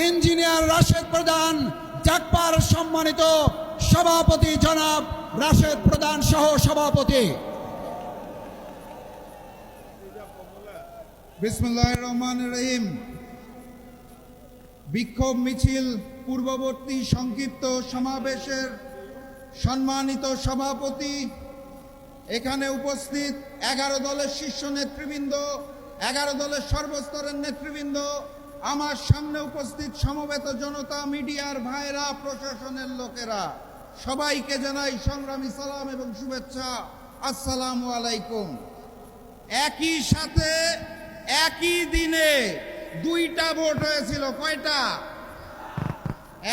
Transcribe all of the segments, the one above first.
Engineer Rashed প্রধান, জাকপার সম্মানিত সভাপতি জনাব রাশেদ প্রধান সহ সভাপতি। বিসমিল্লাহির রহমানির রহিম। বিক্ষোভ মিছিল পূর্ববর্তী সংক্ষিপ্ত সমাবেশের সম্মানিত সভাপতি, এখানে উপস্থিত 11 দলের শীর্ষ নেতৃবৃন্দ, 11 দলের সর্বস্তরের নেতৃবৃন্দ, আমার সামনে উপস্থিত সমবেত জনতা, মিডিয়ার ভাইরা, প্রশাসনের লোকেরা, সবাইকে জানাই সংগ্রামী সালাম এবং শুভেচ্ছা। আসসালামু আলাইকুম। একই সাথে একই দিনে দুইটা ভোট হয়েছিল। কয়টা?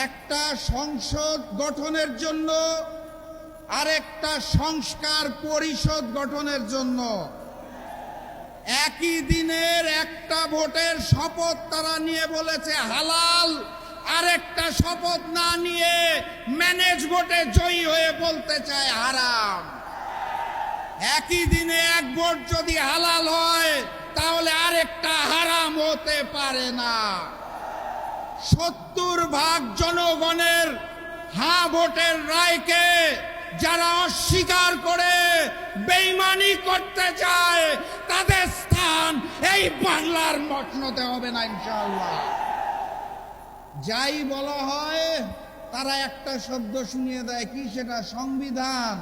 একটা সংসদ গঠনের জন্য, আরেকটা সংস্কার পরিষদ গঠনের জন্য। একই দিনের একটা ভোটের শপথ তারা নিয়ে বলেছে হালাল, আরেকটা শপথ না নিয়ে ম্যানেজ ভোটে জয়ী হয়ে বলতে চায় হারাম। একই দিনে এক ভোট যদি হালাল হয় তাহলে আরেকটা হারাম হতে পারে না। 70% জনগণের হ্যাঁ ভোটের রায়কে যারা অস্বীকার করে বেঈমানি করতে চায় তাদের স্থান এই বাংলার মসনদে হবে না ইনশাআল্লাহ। যাই বলা হয় তারা একটা শব্দ শুনিয়ে দেয়, কি সেটা? সংবিধান।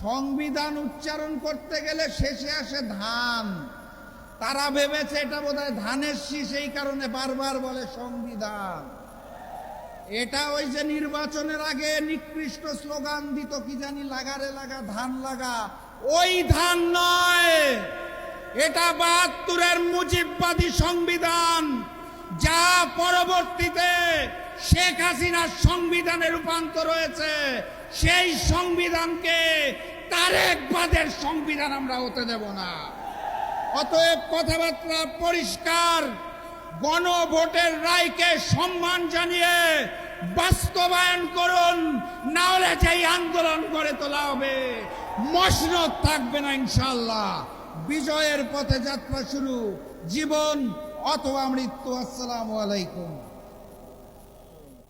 সংবিধান উচ্চারণ করতে গেলে শেষে আসে ধান। তারা ভেবেছে এটা বোধহয় ধানের শীষ, এই কারণে বারবার বলে সংবিধান। এটা ওই যে নির্বাচনের আগে নিকৃষ্ট স্লোগান দিত, কি জানি, লাগারে লাগা ধান লাগা, ওই ধান নয়। এটা 72-এর মুজিববাদী সংবিধান, যা পরবর্তীতে শেখ হাসিনার সংবিধানে রূপান্তর হয়েছে। সেই সংবিধানকে তারেকবাদের সংবিধান আমরা হতে দেব না। অতএব কথাবার্তা পরিষ্কার, গণভোটের রায়কে সম্মান জানিয়ে বাস্তবায়ন করুন, না হলে যেই আন্দোলন করে তোলা হবে মসনদ থাকবে না ইনশাআল্লাহ। বিজয়ের পথে যাত্রা শুরু, জীবন অথবা মৃত্যু। আসসালামু আলাইকুম।